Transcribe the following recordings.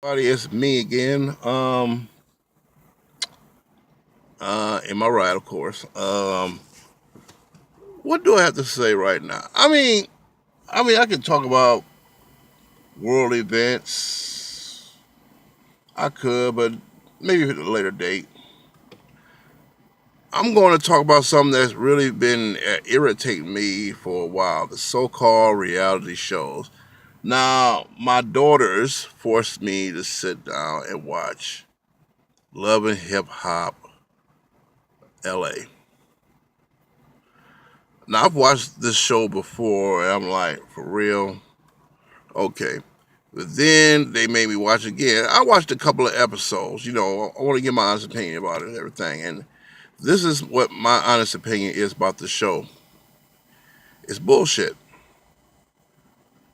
Everybody, it's me again. In my ride, of course. What do I have to say right now? I can talk about world events. I could, but maybe at a later date. I'm going to talk about something that's really been irritating me for a while: the so-called reality shows. Now, my daughters forced me to sit down and watch Love and Hip Hop LA. Now I've watched this show before, and I'm like, for real, okay. But then they made me watch it again. I watched a couple of episodes. I want to give my honest opinion about it and everything. And this is what my honest opinion is about the show. It's bullshit.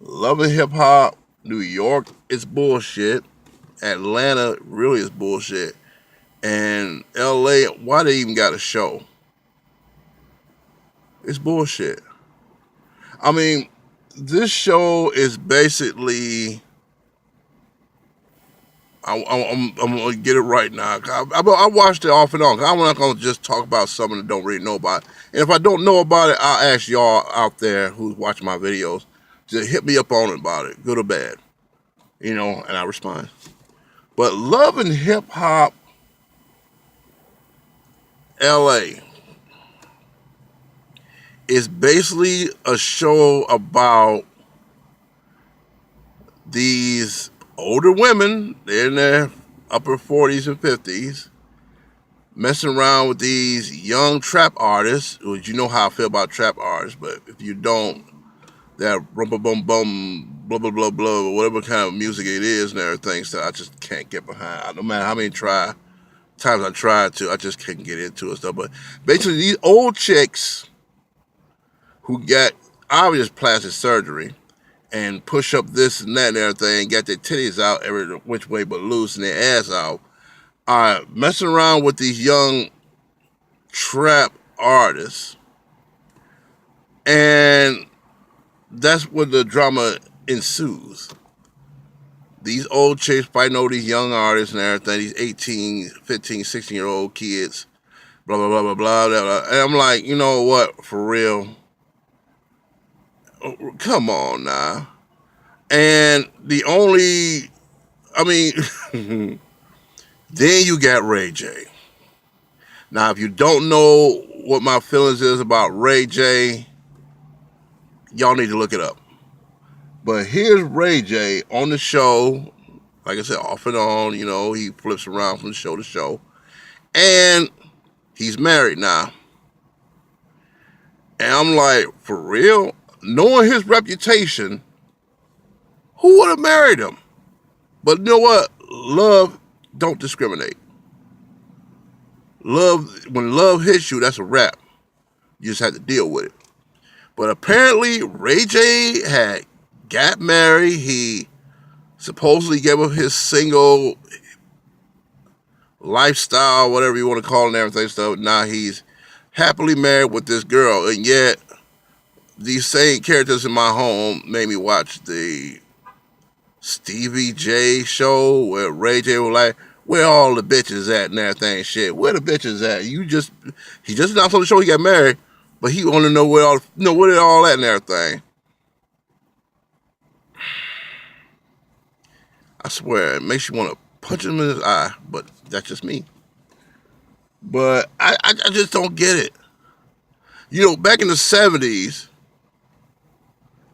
Love and Hip Hop, New York, it's bullshit. Atlanta really is bullshit. And LA, why they even got a show? It's bullshit. I mean, this show is basically I'm gonna get it right now. I watched it off and on. I'm not gonna just talk about something that don't really know about it. And if I don't know about it, I'll ask y'all out there who's watching my videos to hit me up on it about it, good or bad. And I respond. But Love and Hip Hop LA is basically a show about these older women. They're in their upper 40s and 50s messing around with these young trap artists. Which you know how I feel about trap artists, but if you don't, that rum bum bum blah blah blah blah whatever kind of music it is and everything, so I just can't get behind. No matter how many times I tried to, I just can't get into it stuff. But basically, these old chicks who got obvious plastic surgery and push up this and that and everything, got their titties out every which way but loose and their ass out, are messing around with these young trap artists, and that's where the drama ensues. These old chicks fighting over these young artists and everything, these 18, 15, 16-year-old kids, blah, blah, blah, blah, blah, blah, blah. And I'm like, you know what, for real? Come on now. And I mean, then you got Ray J. Now, if you don't know what my feelings is about Ray J, y'all need to look it up. But here's Ray J on the show. Like I said, off and on, he flips around from show to show. And he's married now. And I'm like, for real? Knowing his reputation, who would have married him? But you know what? Love don't discriminate. When love hits you, that's a wrap. You just have to deal with it. But apparently, Ray J had got married. He supposedly gave up his single lifestyle, whatever you want to call it, and everything stuff. Now he's happily married with this girl, and yet these same characters in my home made me watch the Stevie J show where Ray J was like, "Where all the bitches at and everything shit? Where the bitches at? He just announced on the show he got married, but he want to know where they all at and everything." I swear, it makes you want to punch him in his eye, but that's just me. But I just don't get it. Back in the 70s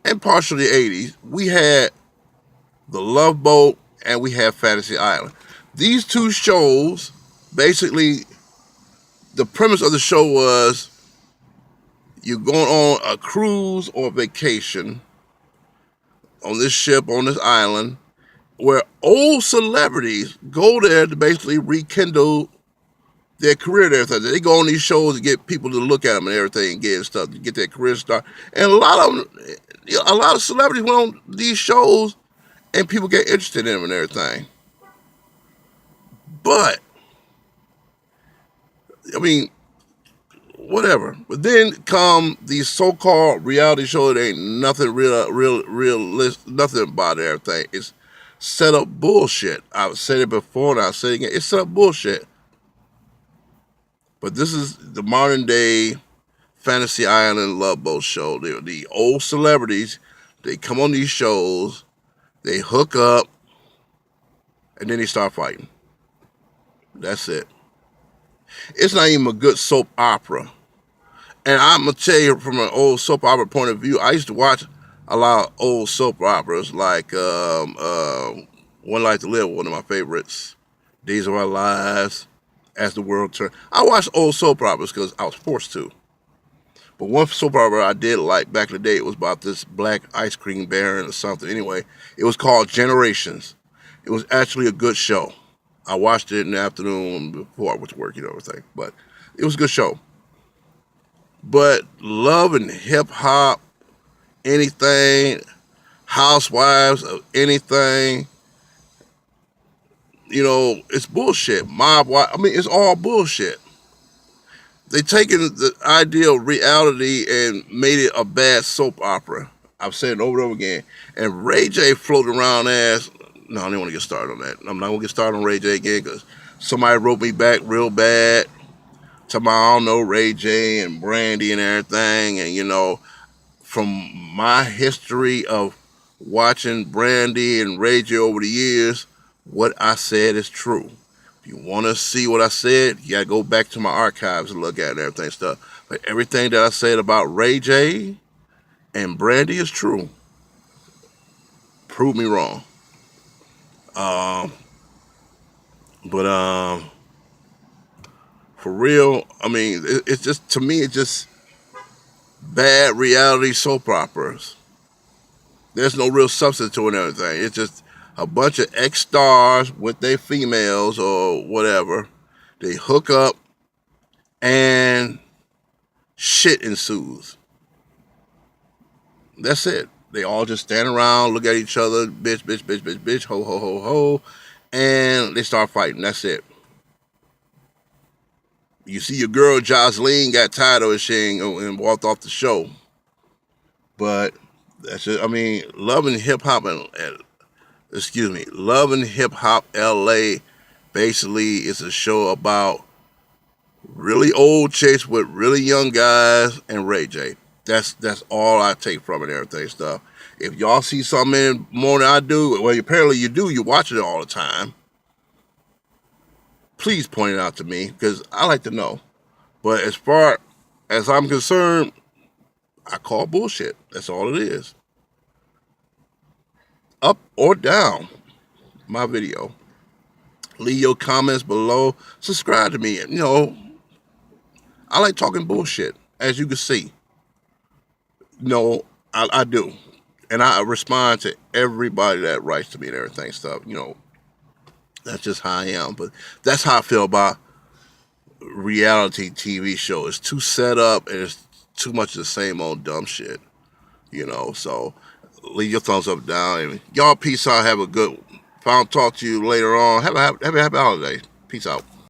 and partially the 80s, we had The Love Boat and we had Fantasy Island. These two shows, basically, the premise of the show was you're going on a cruise or vacation on this ship, on this island, where old celebrities go there to basically rekindle their career and everything. They go on these shows to get people to look at them and everything and get stuff to get their career started. And a lot of celebrities went on these shows and people get interested in them and everything. But I mean, whatever. But then come these so-called reality shows that ain't nothing real, nothing about everything. It's set up bullshit. I've said it before and I'll say it again. It's set up bullshit. But this is the modern day Fantasy Island Love Boat show. The old celebrities, they come on these shows, they hook up, and then they start fighting. That's it. It's not even a good soap opera. And I'm going to tell you from an old soap opera point of view, I used to watch a lot of old soap operas like One Life to Live, one of my favorites, Days of Our Lives, As the World Turned. I watched old soap operas because I was forced to. But one soap opera I did like back in the day, it was about this black ice cream baron or something. Anyway, it was called Generations. It was actually a good show. I watched it in the afternoon before I went to work, everything. But it was a good show. But love and hip hop, anything, housewives of anything, it's bullshit. It's all bullshit. They taken the idea of reality and made it a bad soap opera. I've said it over and over again. And Ray J floated around as, no, I didn't want to get started on that. I'm not going to get started on Ray J again because somebody wrote me back real bad. Talking about I don't know Ray J and Brandy and everything. And, from my history of watching Brandy and Ray J over the years, what I said is true. If you want to see what I said, you got to go back to my archives and look at it and everything stuff. But everything that I said about Ray J and Brandy is true. Prove me wrong. But for real, it's just, to me, it's just bad reality soap operas. There's no real substance to it and everything. It's just a bunch of ex-stars with their females or whatever. They hook up and shit ensues. That's it. They all just stand around, look at each other, bitch, bitch, bitch, bitch, bitch, ho, ho, ho, ho, and they start fighting. That's it. You see your girl Jocelyn got tired of it and walked off the show. But that's it. Love and Hip Hop Love and Hip Hop LA basically is a show about really old chicks with really young guys and Ray J. That's all I take from it and everything stuff. If y'all see something more than I do, well, apparently you do, you watch it all the time. Please point it out to me because I like to know. But as far as I'm concerned, I call bullshit. That's all it is. Up or down my video. Leave your comments below. Subscribe to me. I like talking bullshit, as you can see. I do. And I respond to everybody that writes to me and everything stuff. That's just how I am. But that's how I feel about reality TV show. It's too set up and it's too much of the same old dumb shit. So leave your thumbs up, down. And y'all peace out. Have a good one. If I don't talk to you later on, have a happy holiday. Peace out.